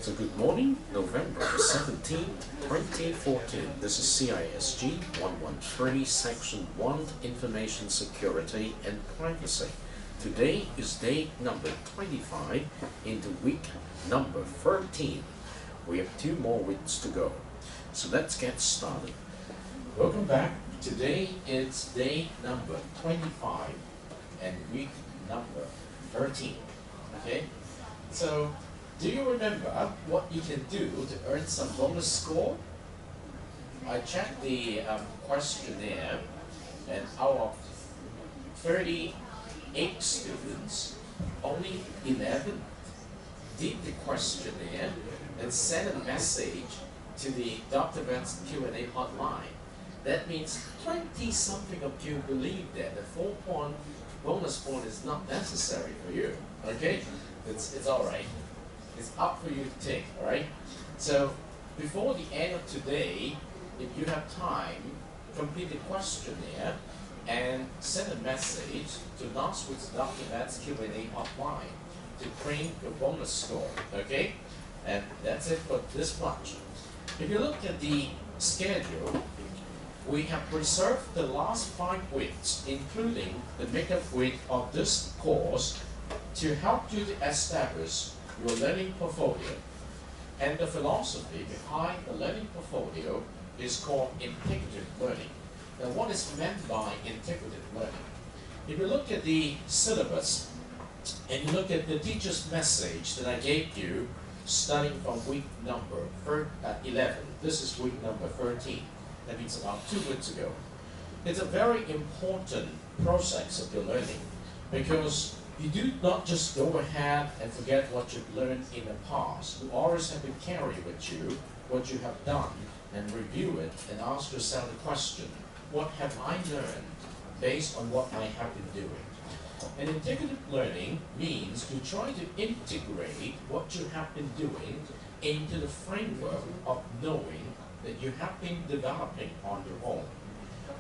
So good morning, November 17, 2014. This is CISG113, Section 1, Information Security and Privacy. Today is day number 25 into week number 13. We have 2 more weeks to go. So let's get started. Welcome back. Today is day number 25 and week number 13. Okay? So do you remember what you can do to earn some bonus score? I checked the questionnaire, and out of 38 students, only 11 did the questionnaire and sent a message to the Dr. Ben's Q&A hotline. That means 20-something of you believe that the 4-point bonus point is not necessary for you. Okay? It's all right. It's up for you to take, all right? So before the end of today, if you have time, complete the questionnaire and send a message to Knoxwood's Dr. Ben's Q&A hotline to claim your bonus score, okay? And that's it for this much. If you look at the schedule, we have reserved the last 5 weeks, including the makeup week of this course, to help you to establish your learning portfolio. And the philosophy behind the learning portfolio is called integrative learning. Now, what is meant by integrative learning? If you look at the syllabus and you look at the teacher's message that I gave you starting from week number 11, this is week number 13. That means about 2 weeks ago. It's a very important process of your learning because you do not just go ahead and forget what you've learned in the past. You always have to carry with you what you have done and review it and ask yourself the question, what have I learned based on what I have been doing? And integrative learning means to try to integrate what you have been doing into the framework of knowing that you have been developing on your own.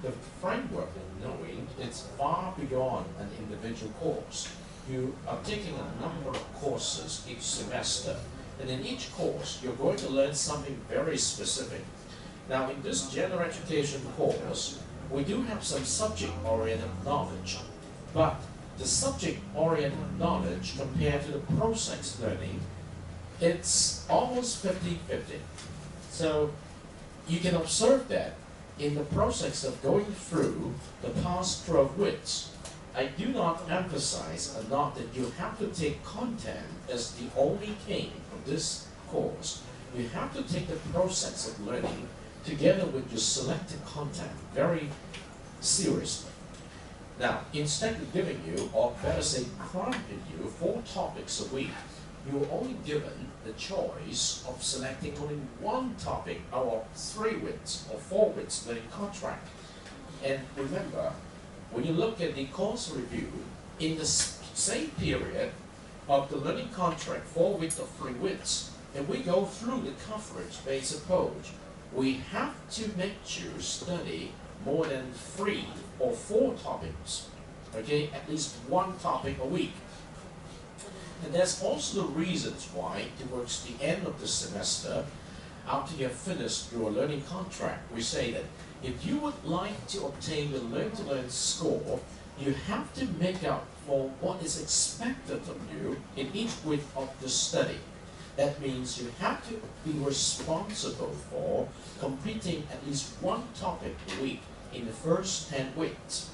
The framework of knowing is far beyond an individual course. You are taking a number of courses each semester, and in each course you're going to learn something very specific. Now, in this general education course, we do have some subject-oriented knowledge, but the subject-oriented knowledge compared to the process learning, it's almost 50-50. So you can observe that in the process of going through the past 12 weeks. I do not emphasize enough that you have to take content as the only thing of this course. You have to take the process of learning together with your selected content very seriously. Now, instead of giving you, or better say prompting you, 4 topics a week, you are only given the choice of selecting only 1 topic out of 3 weeks or 4 weeks learning contract. And remember, when you look at the course review, in the same period of the learning contract, 4 weeks or 3 weeks, and we go through the coverage-based approach, we have to make you study more than 3 or 4 topics, okay? At least 1 topic a week. And that's also the reasons why, towards the end of the semester, after you have finished your learning contract, we say that if you would like to obtain the learn-to-learn score, you have to make up for what is expected of you in each week of the study. That means you have to be responsible for completing at least 1 topic a week in the first 10 weeks.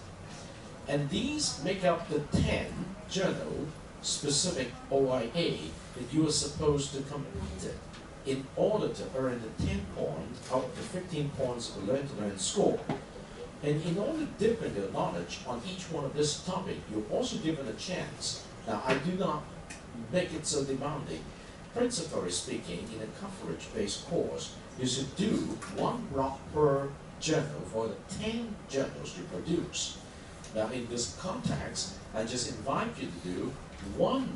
And these make up the 10 journal-specific OIA that you are supposed to complete it in order to earn the 10 points out of the 15 points of the learn-to-learn score. And in order to deepen your knowledge on each one of this topic, you're also given a chance. Now, I do not make it so demanding. Principally speaking, in a coverage-based course, you should do 1 block per journal for the 10 journals you produce. Now, in this context, I just invite you to do 1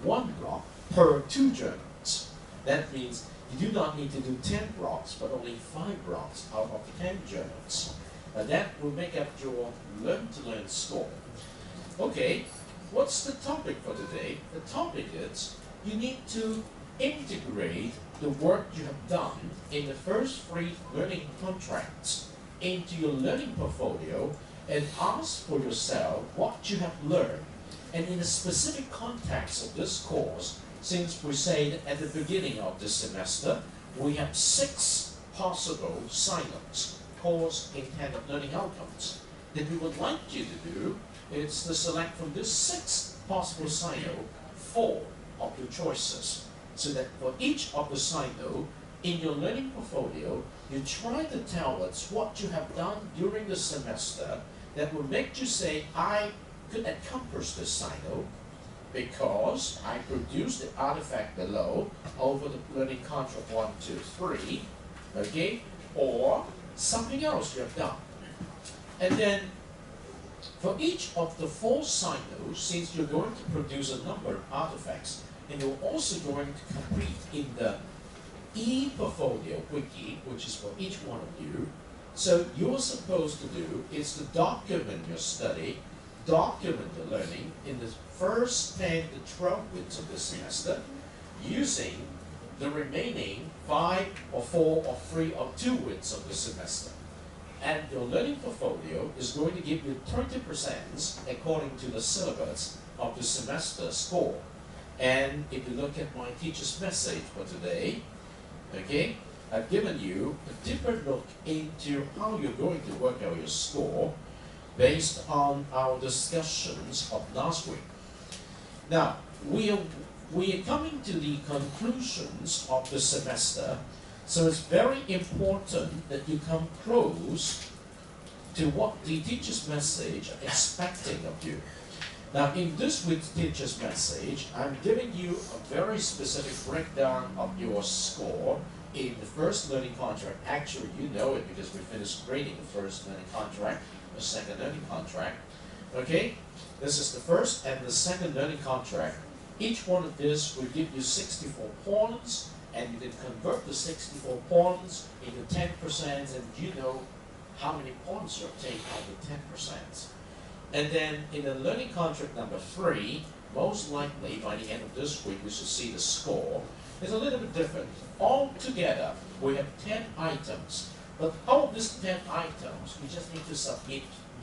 block per 2 journals. That means you do not need to do 10 blocks, but only 5 blocks out of 10 journals. That will make up your learn-to-learn score. Okay, what's the topic for today? The topic is you need to integrate the work you have done in the first 3 learning contracts into your learning portfolio and ask for yourself what you have learned. And in the specific context of this course, since we said at the beginning of this semester, we have 6 possible sign-ups, course intended learning outcomes, that we would like you to do is to select from this 6 possible sign-up 4 of your choices, so that for each of the sign-up in your learning portfolio, you try to tell us what you have done during the semester that will make you say, I could accomplish this sign-up because I produced the artifact below over the learning contract 1, 2, 3, okay, or something else you have done. And then for each of the 4 sign-ups, since you're going to produce a number of artifacts, and you're also going to complete in the e-portfolio wiki, which is for each one of you. So you're supposed to do is to document your study, document the learning in the first 10 to 12 weeks of the semester using the remaining 5 or 4 or 3 or 2 weeks of the semester. And your learning portfolio is going to give you 20% according to the syllabus of the semester score. And if you look at my teacher's message for today, okay, I've given you a different look into how you're going to work out your score based on our discussions of last week. Now, we are coming to the conclusions of the semester, so it's very important that you come close to what the teacher's message is expecting of you. Now, in this week's teacher's message, I'm giving you a very specific breakdown of your score in the first learning contract. Actually, you know it because we finished grading the first learning contract, the second learning contract. Okay? This is the first and the second learning contract. Each one of this will give you 64 points, and you can convert the 64 points into 10%, and you know how many points you obtain out of 10%. And then in the learning contract number 3, most likely by the end of this week we should see the score. It's a little bit different. Altogether, we have 10 items. But out of these 10 items, you just need to submit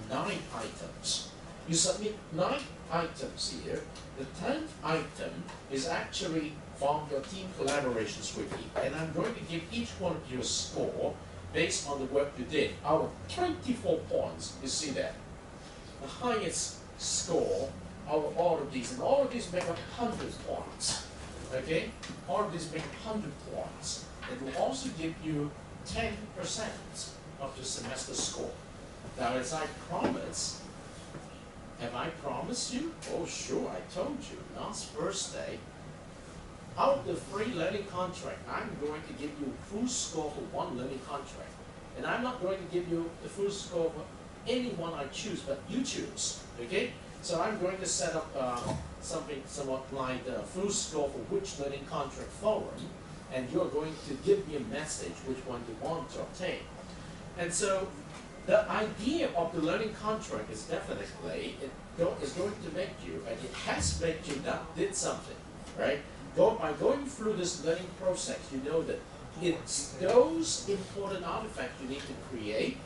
9 items. You submit 9 items here. The 10th item is actually from your team collaborations wiki. And I'm going to give each one of you a score based on the work you did. Out of 24 points, you see that. The highest score out of all of these, and all of these make up 100 points, okay? All of these make 100 points. It will also give you 10% of the semester score. Now, as I promised, have I promised you? Oh, sure, I told you last Thursday. Out of the 3 learning contract, I'm going to give you full score for 1 learning contract. And I'm not going to give you the full score for any one I choose, but you choose, okay? So I'm going to set up something somewhat like the full score for which learning contract forum, and you're going to give me a message which one you want to obtain. And so the idea of the learning contract is definitely, is going to make you, and it has made you that did something, right? By going through this learning process, you know that it's those important artifacts you need to create.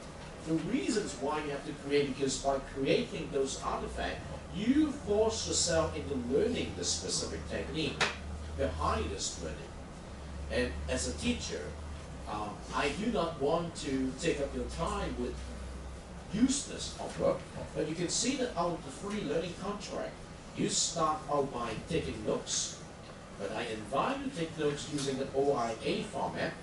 The reasons why you have to create, because by creating those artifacts, you force yourself into learning the specific technique behind this learning. And as a teacher, I do not want to take up your time with useless homework, but you can see that out of the 3 learning contract, you start out by taking notes. But I invite you to take notes using the OIA format,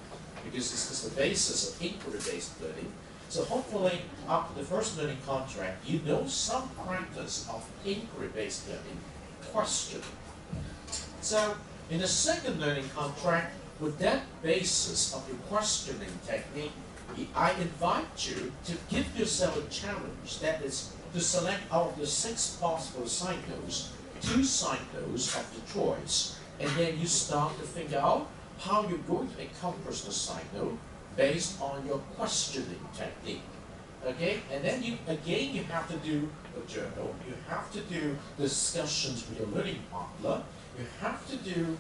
because this is the basis of inquiry-based learning. So hopefully, after the first learning contract, you know some practice of inquiry-based learning, questioning. So in the second learning contract, with that basis of your questioning technique, I invite you to give yourself a challenge, that is to select out of the 6 possible sign notes, 2 sign notes of your choice, and then you start to figure out how you're going to accomplish the sign note based on your questioning technique. Okay? And then you have to do a journal, you have to do discussions with your learning partner, you have to do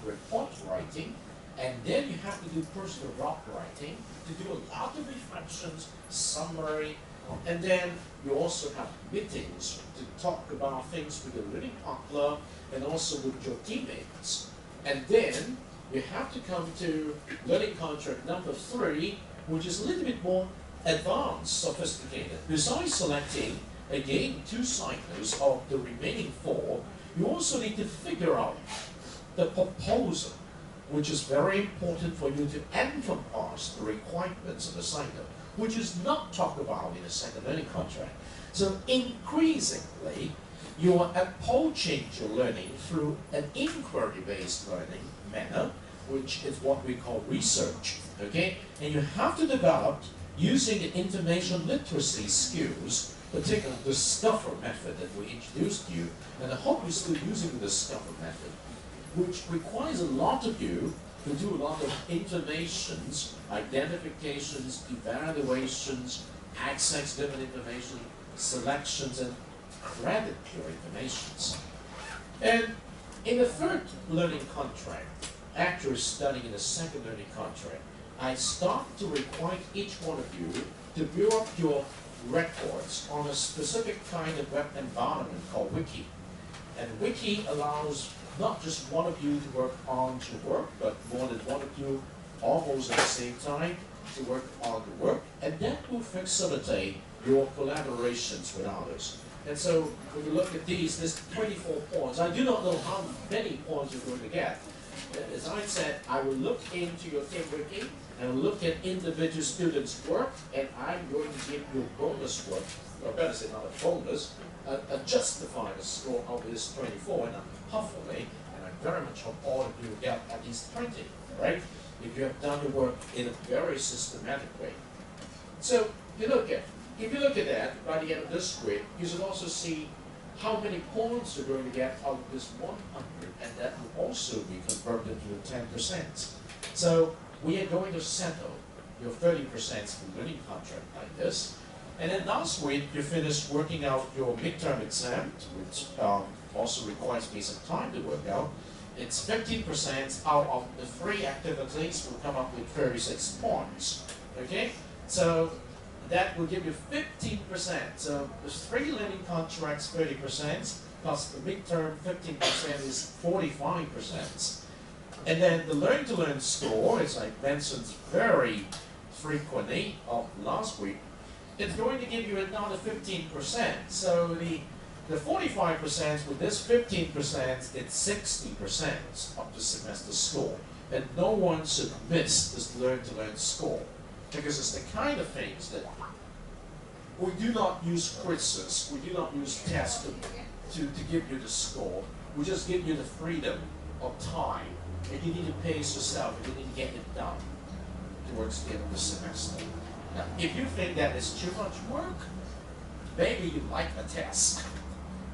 report writing, and then you have to do personal log writing to do a lot of reflections, summary, and then you also have meetings to talk about things with your learning partner and also with your teammates. And then you have to come to learning contract number 3, which is a little bit more advanced, sophisticated. Besides selecting, again, 2 cycles of the remaining 4, you also need to figure out the proposal, which is very important for you to encompass the requirements of the cycle, which is not talked about in the second learning contract. So increasingly, you are approaching your learning through an inquiry-based learning manner, which is what we call research, okay? And you have to develop, using the information literacy skills, particularly the Discover method that we introduced to you, and I hope you're still using the Discover method, which requires a lot of you to do a lot of informations, identifications, evaluations, access-driven information, selections, and credit your informations. And in the third learning contract, after studying in the second learning contract, I start to require each one of you to build up your records on a specific kind of web environment called Wiki. And Wiki allows not just one of you to work on your work, but more than one of you almost at the same time to work on the work, and that will facilitate your collaborations with others. And so when you look at these, there's 24 points. I do not know how many points you're going to get. As I said, I will look into your team wiki and look at individual students' work, and I'm going to give you bonus work, or better say not a bonus, a justified score of this 24, and hopefully, and I very much hope all of you will get at least 20, right? If you have done the work in a very systematic way. So if you look at that, by the end of this grid, you should also see how many points you're going to get out of this 100, and that will also be converted to 10%. So we are going to settle your 30% for learning contract like this. And then last week, you finished working out your midterm exam, which also requires me some time to work out. It's 15% out of the 3 activities will come up with 36 points, okay? So that will give you 15%. So there's 3 learning contracts, 30%, plus the midterm 15% is 45%. And then the learn to learn score, as I mentioned very frequently of last week, it's going to give you another 15%. So the 45% with this 15%, it's 60% of the semester score. And no one should miss this learn to learn score, because it's the kind of things that we do not use quizzes, we do not use tests to give you the score. We just give you the freedom of time, and you need to pace yourself, and you need to get it done towards the end of the semester. Now, if you think that is too much work, maybe you like a test.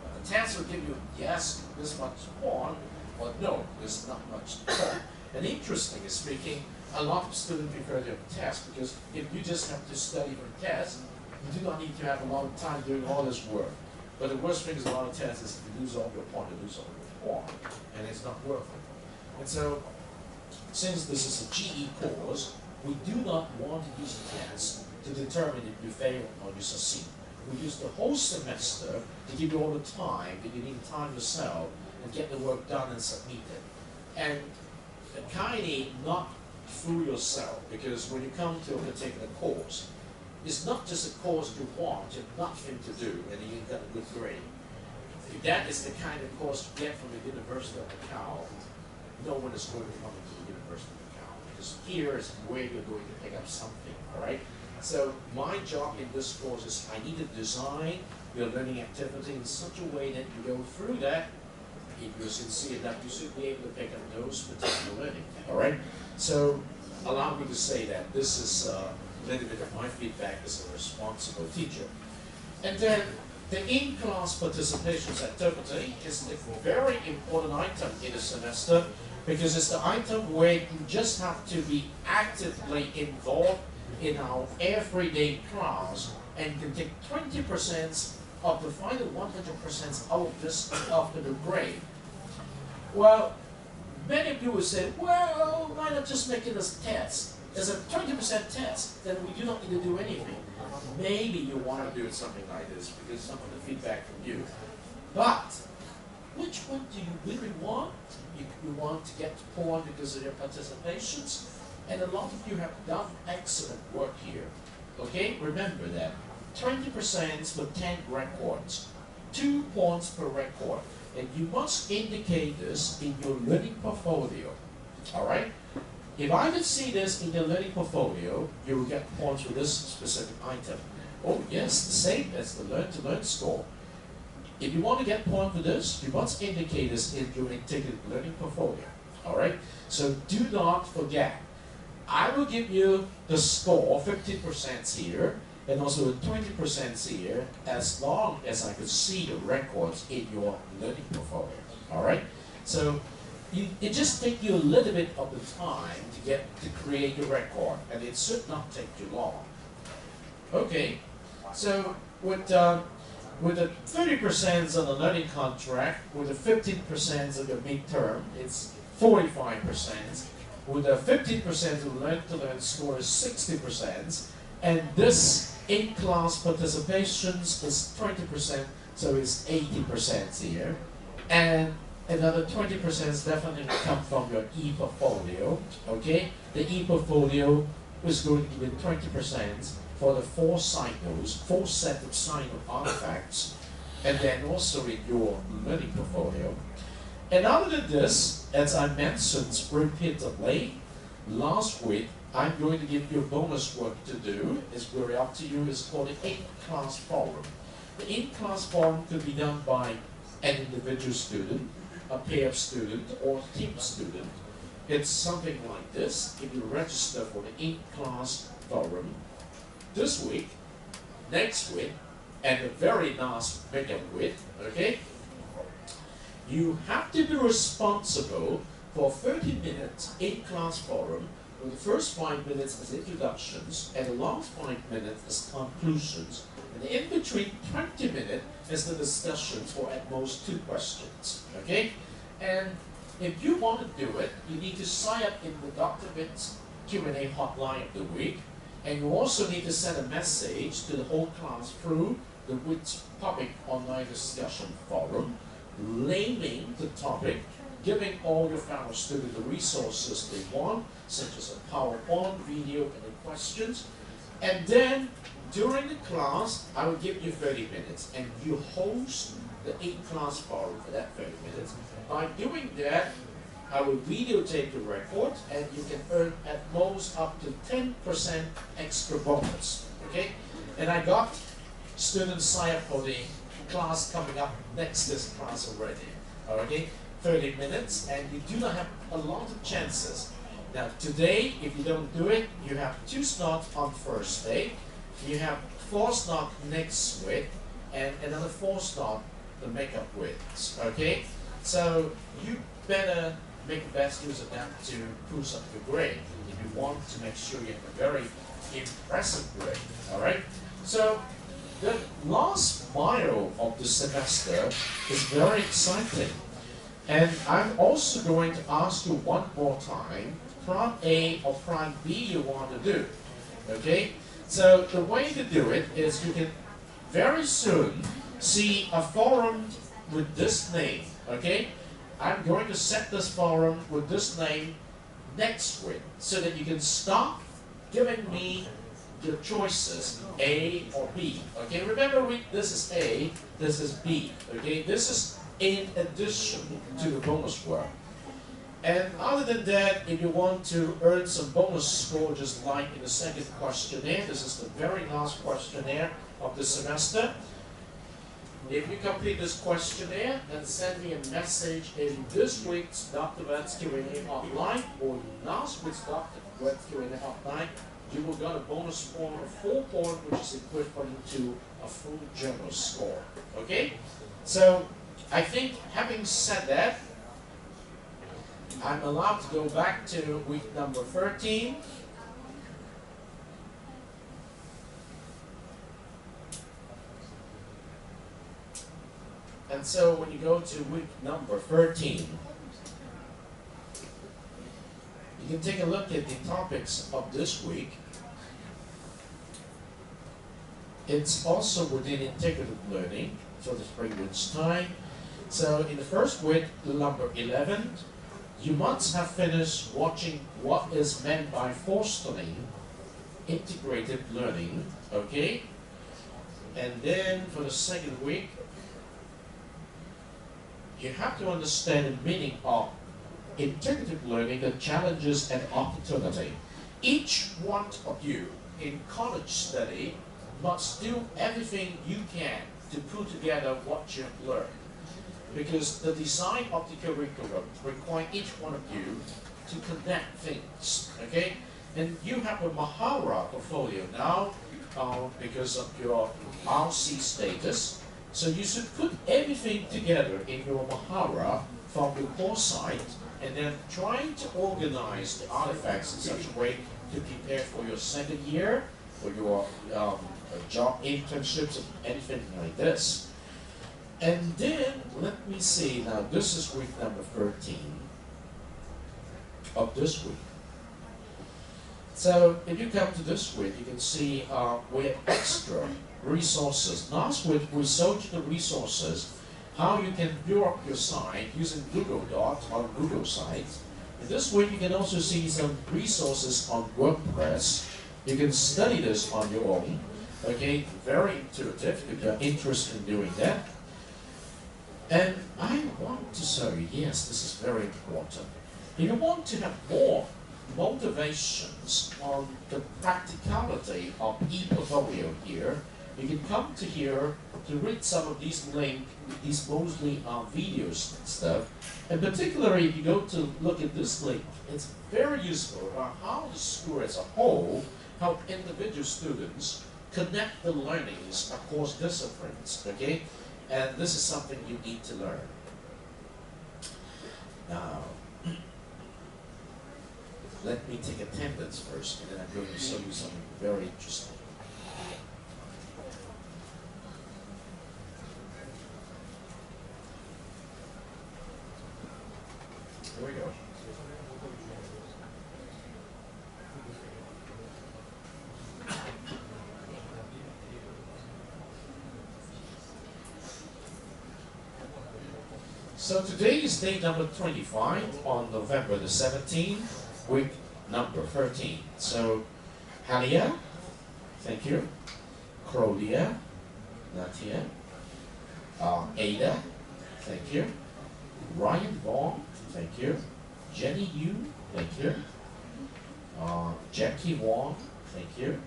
A test will give you, yes, this much on, or no, there's not much on. And interestingly speaking, a lot of students prefer to have a test, because if you just have to study for a test, you do not need to have a lot of time doing all this work. But the worst thing is a lot of tests is you lose all your point, you lose all your point, and it's not worth it. And so, since this is a GE course, we do not want to use a test to determine if you fail or you succeed. We use the whole semester to give you all the time that you need time yourself and get the work done and submit it. And kindly not fool yourself, because when you come to a particular course, it's not just a course you want, you have nothing to do, and you got a good grade. If that is the kind of course you get from the University of Macau, no one is going to come into the University of Macau, because here is where you're going to pick up something, all right? So my job in this course is I need to design your learning activity in such a way that you go through that. If you're sincere enough, you should be able to pick up those particular learning, all right? So allow me to say that this is a little bit of my feedback as a responsible teacher. And then the in-class participations activity is a very important item in the semester, because it's the item where you just have to be actively involved in our everyday class and can take 20% of the final 100% out of this after the grade. Well, many of you will say, well, why not just make it as a test? As a 20% test, then we do not need to do anything. Maybe you want to do something like this because some of the feedback from you. But which one do you really want? You want to get porn because of your participations? And a lot of you have done excellent work here. Okay, remember that. 20% for 10 records. 2 points per record. And you must indicate this in your learning portfolio. Alright? If I could see this in your learning portfolio, you will get points for this specific item. Oh yes, the same as the learn-to-learn score. If you want to get points for this, you must indicate this in your integrated learning portfolio. Alright? So do not forget. I will give you the score, 50% here, and also 20% here, as long as I could see the records in your learning portfolio. Alright? So it just takes you a little bit of the time to create your record, and it should not take too long. Okay, so with the 30% on the learning contract, with the 15% of your midterm, it's 45%. With the 15% of the learn-to-learn score is 60%, and this in-class participations is 20%, so it's 80% here. And another 20% definitely come from your e-portfolio, okay? The e-portfolio is going to be 20% for the 4 cycles, 4 set of cycle artifacts, and then also in your learning portfolio. And other than this, as I mentioned repeatedly, last week, I'm going to give you bonus work to do. It's very up to you. It's called the in-class forum. The in-class forum could be done by an individual student, a pair of student, or team student. It's something like this. If you register for the in-class forum this week, next week, and the very last makeup week, okay? You have to be responsible for 30 minutes in-class forum, with the first 5 minutes as introductions, and the last 5 minutes as conclusions, and in between 20 minutes as the discussions, or at most 2 questions, okay? And if you want to do it, you need to sign up in the Dr. Witt's Q&A hotline of the week, and you also need to send a message to the whole class through the Witt's public online discussion forum, naming the topic, giving all your fellow students the resources they want, such as a PowerPoint, video, and the questions. And then, during the class, I will give you 30 minutes, and you host the in-class forum for that 30 minutes. By doing that, I will videotape the record, and you can earn at most up to 10% extra bonus, okay? And I got students sign up for the class coming up next this class already, okay? 30 minutes, and you do not have a lot of chances. Now today, if you don't do it, you have 2 slots on Thursday, you have 4 slots next week, and another 4 slots the makeup with, okay? So you better make the best use of that to boost up your grade if you want to make sure you have a very impressive grade, alright? So the last mile of the semester is very exciting. And I'm also going to ask you one more time, Prime A or Prime B you want to do, okay? So the way to do it is you can very soon see a forum with this name, okay? I'm going to set this forum with this name next week so that you can stop giving me your choices, A or B, okay? Remember, this is A, this is B, okay? This is in addition to the bonus work. And other than that, if you want to earn some bonus score, just like in the second questionnaire, this is the very last questionnaire of the semester. If you complete this questionnaire, then send me a message in this week's Dr. Witt's Q&A hotline or last week's Dr. Witt's Q&A hotline. You will get a bonus score of 4 points, which is equivalent to a full general score. Okay? So I think, having said that, I'm allowed to go back to week number 13. And so when you go to week number 13, You can take a look at the topics of this week. It's also within integrative learning for the 3 weeks time. So in the first week, number 11, you must have finished watching what is meant by fostering integrated learning, okay? And then for the second week, you have to understand the meaning of integrative learning, the challenges and opportunity. Each one of you in college study must do everything you can to put together what you've learned. Because the design of the curriculum requires each one of you to connect things, okay? And you have a Mahara portfolio now because of your RC status. So you should put everything together in your Mahara from the core site and then trying to organize the artifacts in such a way to prepare for your second year, for your job internships, anything like this. And then, let me see, now this is week number 13 of this week. So, if you come to this week, you can see we have extra resources. Last week, we showed you the resources, how you can build up your site using Google Docs on Google Sites. And this week, you can also see some resources on WordPress. You can study this on your own. Okay, very intuitive if you're interested in doing that. And I want to say, yes, this is very important. If you want to have more motivations on the practicality of e-portfolio here, you can come to here to read some of these links, these mostly videos and stuff. And particularly if you go to look at this link, it's very useful about how the school as a whole, how individual students connect the learnings across disciplines, okay? And this is something you need to learn. Now, let me take attendance first, and then I'm going to show you something very interesting. Here we go. So today is day number 25 on November the 17th, week number 13. So Halia, thank you. Claudia, not here. Ada, thank you. Ryan Vaughn, thank you. Jenny Yu, thank you. Jackie Wong, thank you.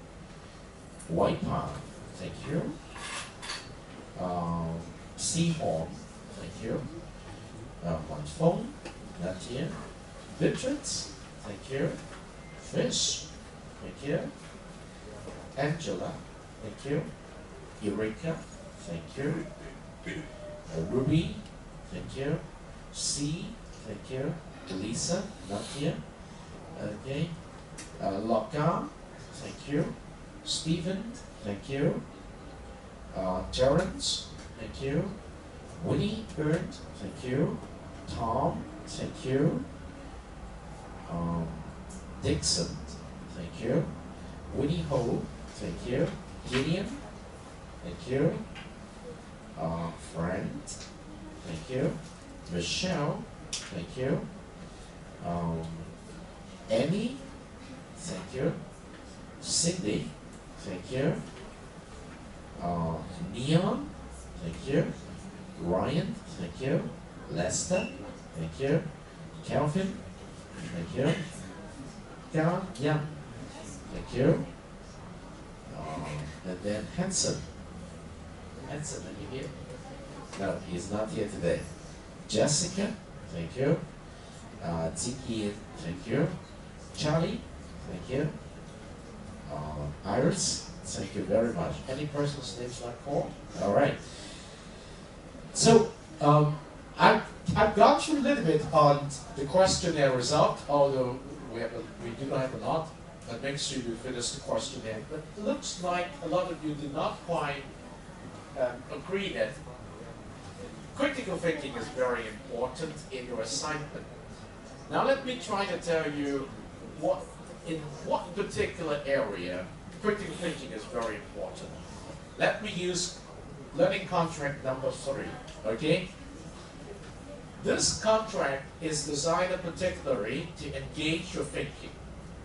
Waipa, thank you. Seahorn, thank you. My phone, not here. Beatrix, thank you. Fish, thank you. Angela, thank you. Eureka, thank you. Ruby, thank you. C, thank you. Lisa, not here. Okay. Loka, thank you. Stephen, thank you. Terrence, thank you. Winnie Bird, thank you. Tom, thank you. Dixon, thank you. Winnie Ho, thank you. Gideon, thank you. Friend, thank you. Michelle, thank you. Annie, thank you. Cindy, thank you. Neon, thank you. Ryan, thank you. Lester, thank you. Kelvin, thank you. Karen, Yan, thank you. And then Hanson. Hanson, are you here? No, he's not here today. Jessica, thank you. Ziki, thank you. Charlie, thank you. Iris, thank you very much. Any person's names not called? All right. So, I've gone through a little bit on the questionnaire result, although we do not have a lot, but make sure you finish the questionnaire. But it looks like a lot of you did not quite agree that critical thinking is very important in your assignment. Now let me try to tell you what particular area critical thinking is very important. Let me use learning contract number 3, okay? This contract is designed particularly to engage your thinking.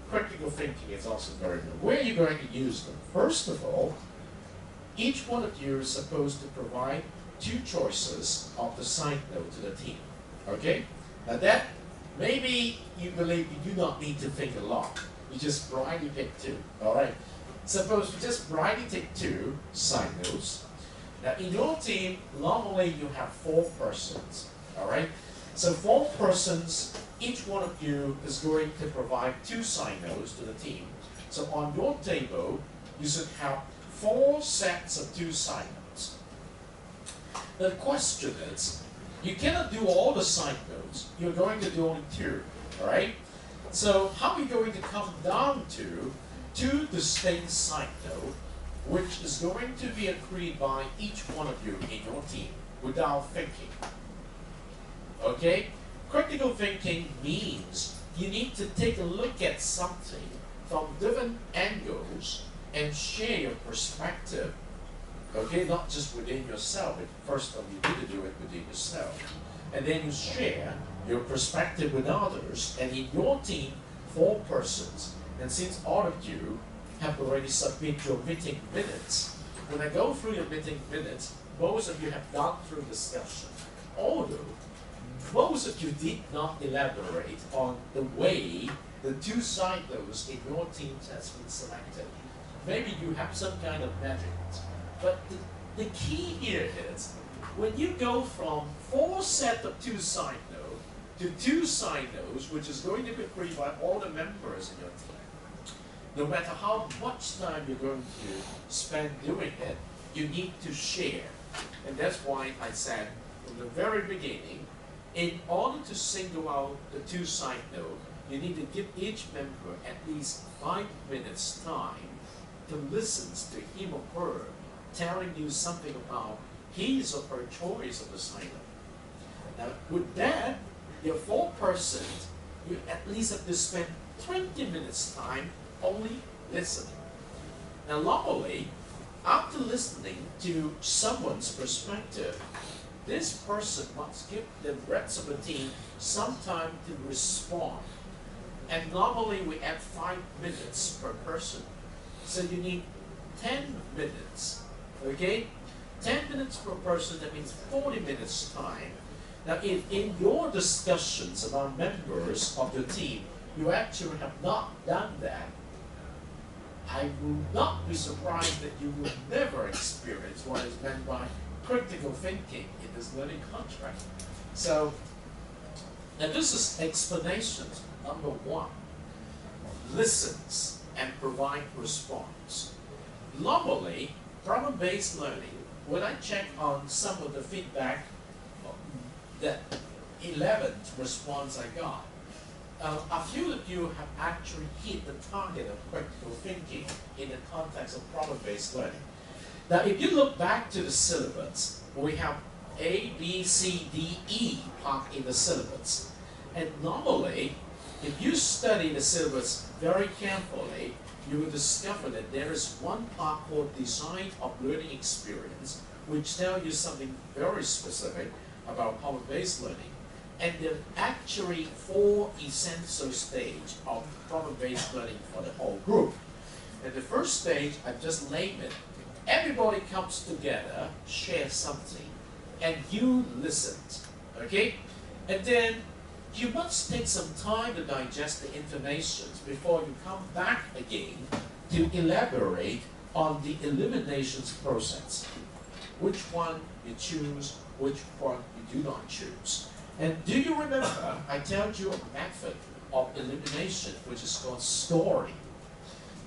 Critical thinking is also very good. Where are you going to use them? First of all, each one of you is supposed to provide 2 choices of the side note to the team, okay? Now that, maybe you believe you do not need to think a lot. You just blindly pick 2, all right? Suppose you just blindly take 2 side notes. Now in your team, normally you have 4 persons, all right? So 4 persons, each one of you is going to provide 2 side notes to the team. So on your table, you should have 4 sets of 2 side notes. The question is, you cannot do all the side notes. You're going to do only 2, all right? So how are we going to come down to 2 distinct side notes, which is going to be agreed by each one of you in your team without thinking? Okay? Critical thinking means you need to take a look at something from different angles and share your perspective. Okay? Not just within yourself. First of all, you need to do it within yourself. And then you share your perspective with others. And in your team, 4 persons. And since all of you have already submitted your meeting minutes, when I go through your meeting minutes, most of you have gone through discussion. Although most of you did not elaborate on the way the 2 side notes in your team has been selected. Maybe you have some kind of measurement. But the key here is, when you go from 4 sets of 2 side notes to 2 side notes, which is going to be agreed by all the members in your team, no matter how much time you're going to spend doing it, you need to share. And that's why I said from the very beginning, in order to single out the 2 side notes, you need to give each member at least 5 minutes time to listen to him or her telling you something about his or her choice of the side note. Now with that, your 4 persons, you at least have to spend 20 minutes time only listening. Now normally, after listening to someone's perspective, this person must give the rest of the team some time to respond. And normally we add 5 minutes per person. So you need 10 minutes, okay? 10 minutes per person, that means 40 minutes time. Now in your discussions among members of your team, you actually have not done that, I will not be surprised that you will never experience what is meant by critical thinking in this learning contract. So, and this is explanation number 1. Listens and provide response. Normally, problem-based learning, when I check on some of the feedback, that 11th response I got, a few of you have actually hit the target of critical thinking in the context of problem-based learning. Now, if you look back to the syllabus, we have A, B, C, D, E part in the syllabus. And normally, if you study the syllabus very carefully, you will discover that there is one part called Design of Learning Experience, which tells you something very specific about problem-based learning. And there are actually 4 essential stages of problem-based learning for the whole group. And the first stage, I've just named it. Everybody comes together, shares something, and you listen, okay? And then you must take some time to digest the information before you come back again to elaborate on the eliminations process. Which one you choose, which one you do not choose. And do you remember, I told you a method of elimination, which is called scoring.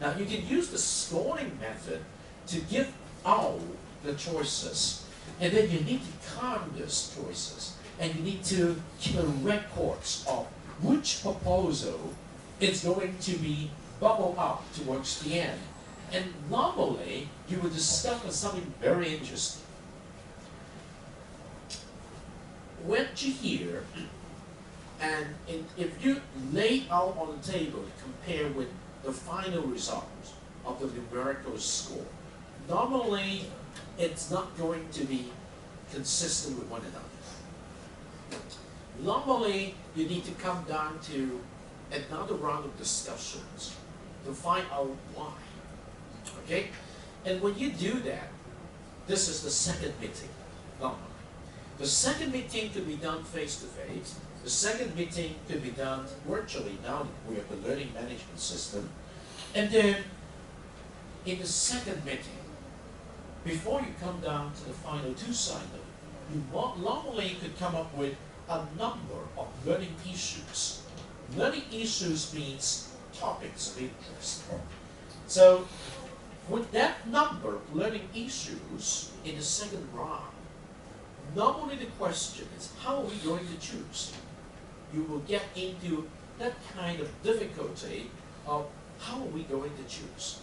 Now, you can use the scoring method to give out the choices. And then you need to count those choices. And you need to keep records of which proposal is going to be bubbled up towards the end. And normally, you will discover something very interesting. What you hear, and if you lay out on the table, compare with the final result of the numerical score, normally it's not going to be consistent with one another. Normally, you need to come down to another round of discussions to find out why. Okay? And when you do that, this is the second meeting, normally. The second meeting could be done face-to-face. The second meeting could be done virtually now that we have the learning management system. And then, in the second meeting, before you come down to the final two-sided, you normally could come up with a number of learning issues. Learning issues means topics of interest. So, with that number of learning issues in the second round, normally the question is, how are we going to choose? You will get into that kind of difficulty of how are we going to choose?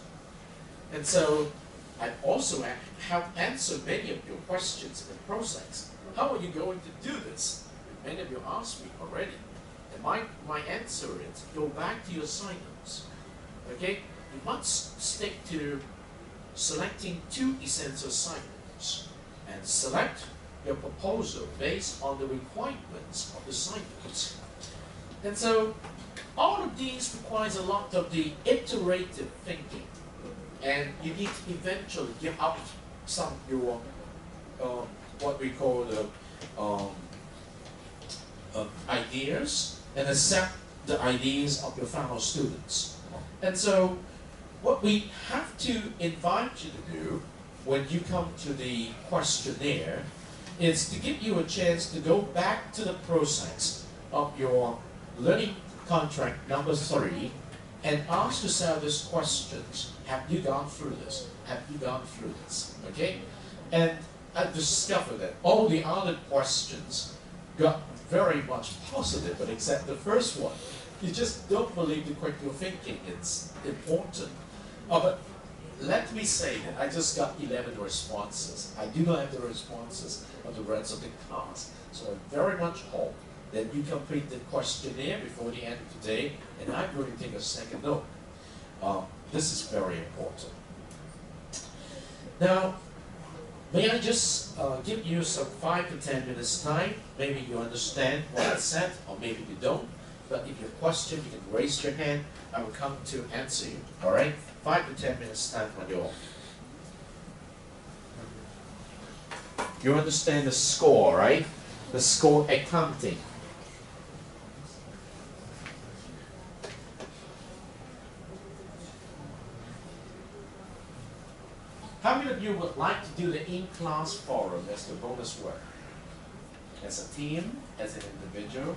And so, I also have answered many of your questions in the process. How are you going to do this? Many of you asked me already. And my answer is, go back to your assignments. Okay? You must stick to selecting 2 essential assignments and select your proposal based on the requirements of the assignments. And so, all of these requires a lot of the iterative thinking. And you need to eventually give up some of your, what we call the ideas and accept the ideas of your fellow students. And so, what we have to invite you to do when you come to the questionnaire is to give you a chance to go back to the process of your learning contract number 3 and ask yourself these questions. Have you gone through this? Have you gone through this? Okay? And I discovered that all the other questions got very much positive, but except the first one. You just don't believe the critical thinking. It's important. Oh, but let me say that I just got 11 responses. I do not have the responses of the rest of the class. So I very much hope that you complete the questionnaire before the end of the day, and I'm going to take a second note. This is very important. Now, may I just give you some 5 to 10 minutes time? Maybe you understand what I said, or maybe you don't. But if you have a question, you can raise your hand. I will come to answer you. All right? 5 to 10 minutes time for you all. You understand the score, right? The score accounting. How many of you would like to do the in-class forum as the bonus work? As a team, as an individual?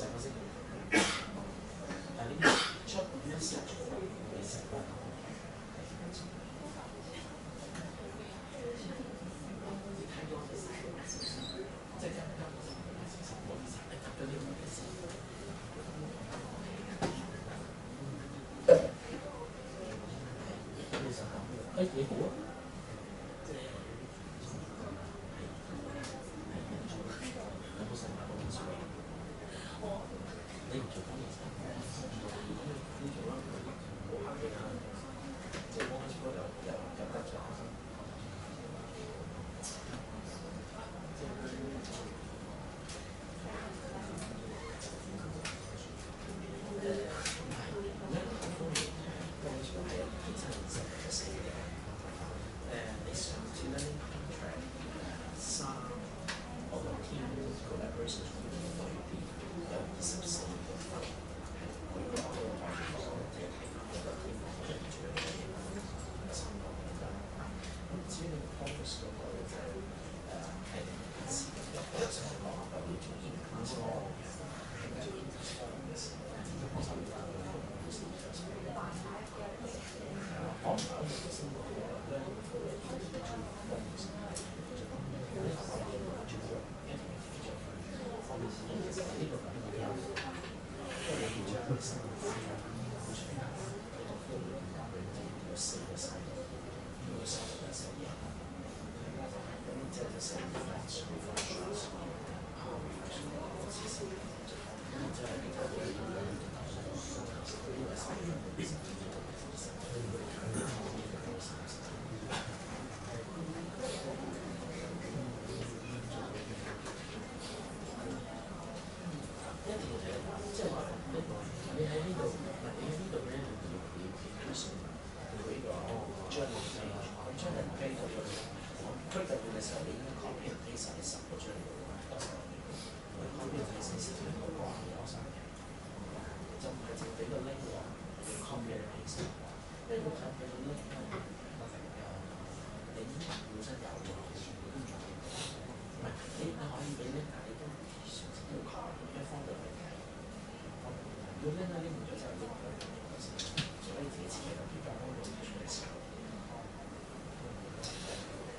細個先。但係呢啲出 message 你成個你睇到嘅即係根本我哋成日睇到呢個嘅事。誒你好啊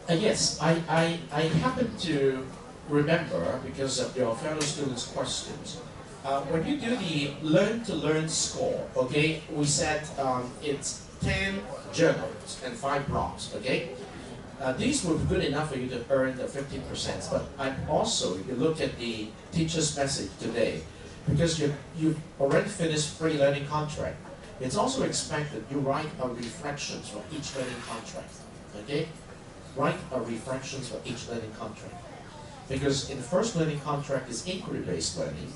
！Yes, I happen to remember, because of your fellow students' questions, when you do the learn-to-learn score, okay, we said it's 10 journals and 5 blocks, okay? These will be good enough for you to earn the 15%, but also, if you look at the teacher's message today, because you've already finished free learning contract, it's also expected you write a reflections for each learning contract, okay? Write a reflections for each learning contract. Because in the first learning contract is inquiry-based learning,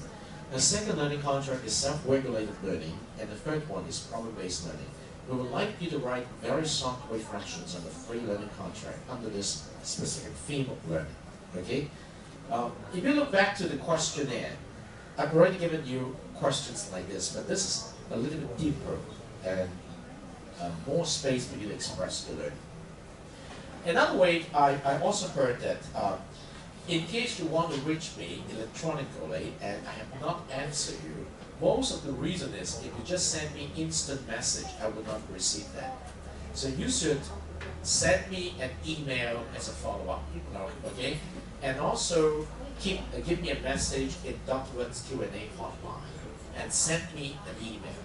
the second learning contract is self-regulated learning, and the third one is problem-based learning. We would like you to write very short reflections on the free learning contract under this specific theme of learning, okay? If you look back to the questionnaire, I've already given you questions like this, but this is a little bit deeper and more space for you to express the learning. Another way, I also heard that in case you want to reach me electronically and I have not answered you, most of the reason is if you just send me instant message, I will not receive that. So you should send me an email as a follow-up, okay? And also give me a message in Dr. Wen's Q&A hotline and send me an email.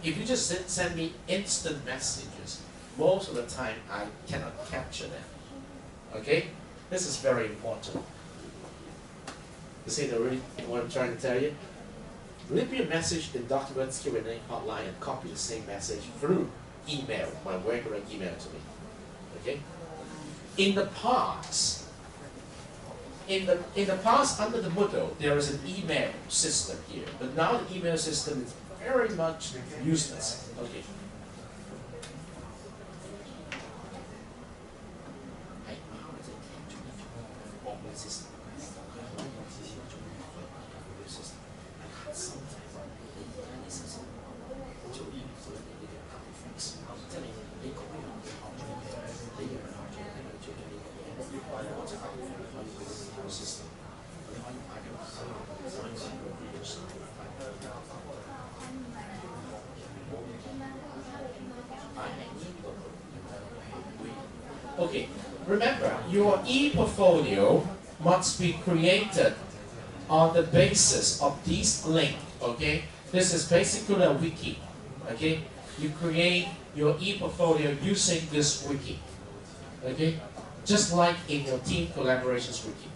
If you just send me instant messages, most of the time I cannot capture them. Okay? This is very important. You see what I'm trying to tell you? Leave me a message in Dr. Wen's Q&A hotline and copy the same message through email, my regular email to me. Okay? In the past, under the Moodle, there is an email system here, but now the email system is very much useless. Okay. Okay, remember, your e-portfolio must be created on the basis of this link, okay? This is basically a wiki, okay? You create your e-portfolio using this wiki, okay? Just like in your team collaborations wiki.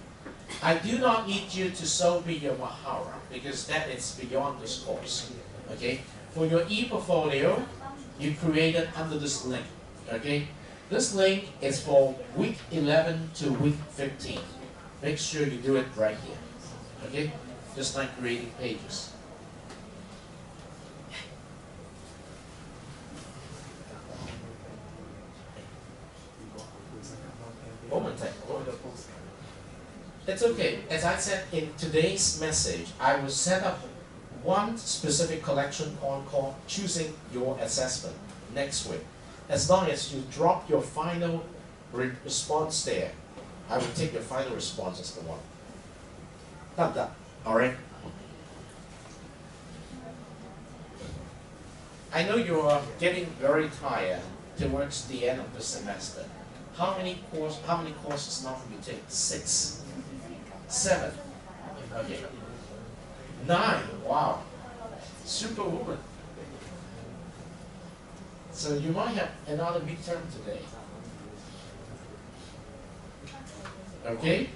I do not need you to show me your Mahara because that is beyond this course, okay? For your e-portfolio, you create it under this link, okay? This link is for week 11 to week 15. Make sure you do it right here, okay? Just like creating pages. Moment. It's okay. As I said in today's message, I will set up one specific collection on called choosing your assessment next week. As long as you drop your final response there, I will take your final response as the one. Done. All right. I know you are getting very tired towards the end of the semester. How many courses now will you take? 6, 7. Okay. 9. Wow. Superwoman. So you might have another midterm today. Okay?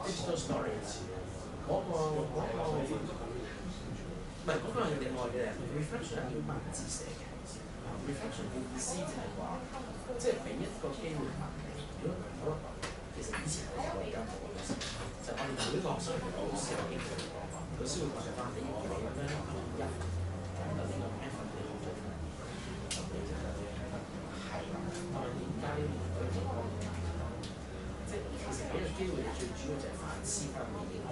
Digital storage 嗰個唔係嗰個係另外嘅 reflection 係要文字寫嘅 reflection 嘅意思就係話，即係俾一個機會問你，如果其實以前我哋而家冇嘅時候，就我哋每一個學生同老師有機會講話，老師會問翻你叫你咁樣入，咁就呢個 effort 你好做，咁你就係啦，但係而家呢個情況。即係其實俾個機會最主要就係反思翻你嘅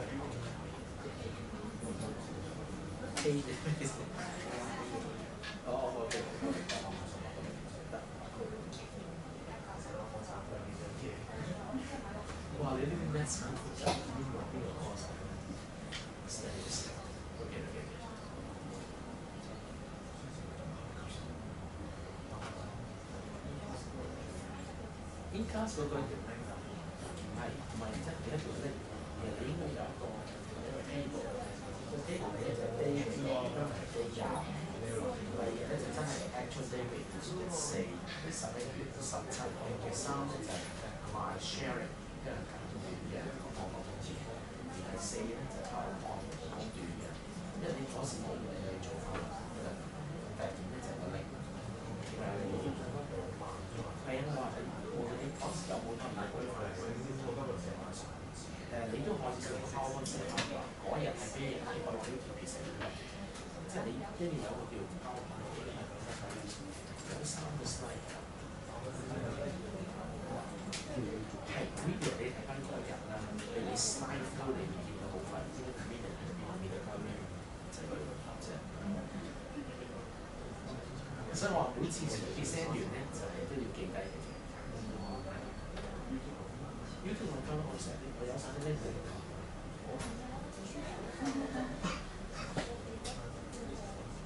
哇！你呢啲 maths 咁複雜，邊個 course？ In-class 嗰個叫咩㗎？唔係即係你一條咧，其實你應該有一個 table，個 table 咧就 day 之外，都係 day 廿，第二咧就真係 actual day rate 4，第11、17，第3咧就係 my sharing， 跟住講短嘅講字，第4咧就係講短嘅，因為你嗰時冇嘢去做翻啦，第5咧就係個零，係啊，我話我哋啲 course 有好多唔同嘅。你都可以上 PowerPoint 寫翻㗎，嗰日係咩人嚟？我哋可以貼寫嘅，即係你一定有個叫 PowerPoint 嘅，有3個 slide 㗎。係 video 你睇翻嗰日啦，譬如你 slide through 你見到部分，知道邊人係邊個交咩，就係嗰個啫。所以我話每次 present 完咧，就係都要記低嘅。YouTube 我交我成日我有晒啲 link 嚟，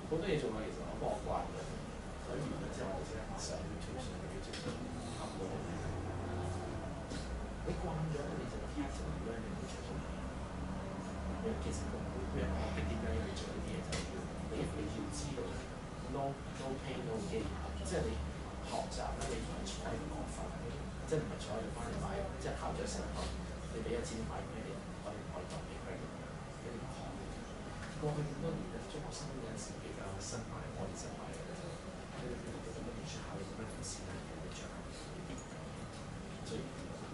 好多嘢做嘛，其實我幫我慣嘅，睇完之後我即刻上 YouTube 上去直接拍過。你慣咗你就 keep 住咁樣你會做到，因為其實個每人學嘅點解要做呢啲嘢就係你一定要知道 no pain no gain， 即係你學習咧你唔係坐喺度講法。即係唔係坐喺度翻嚟買，即係考咗成個，你俾咗錢買俾你，我哋當俾佢，跟住學。過去咁多年咧，中學生有陣時比較新買，我哋新買嘅，跟住咁樣學校有咁樣同事咧，有啲獎，所以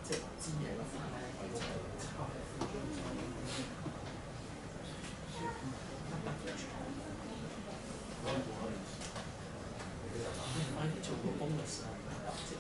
即係知嘢嗰塊咧，我哋就抄嚟。快啲做個 bonus 啊！即係。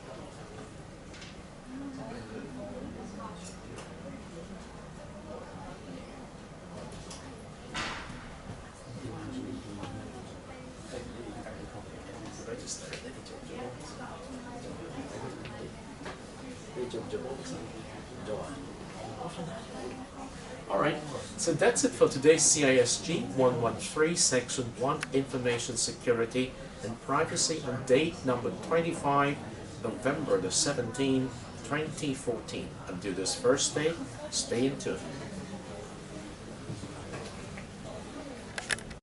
All right, so that's it for today's CISG113 Section 1 Information Security and Privacy on date number 25 November the 17th, 2014. Until this first day, stay in tune.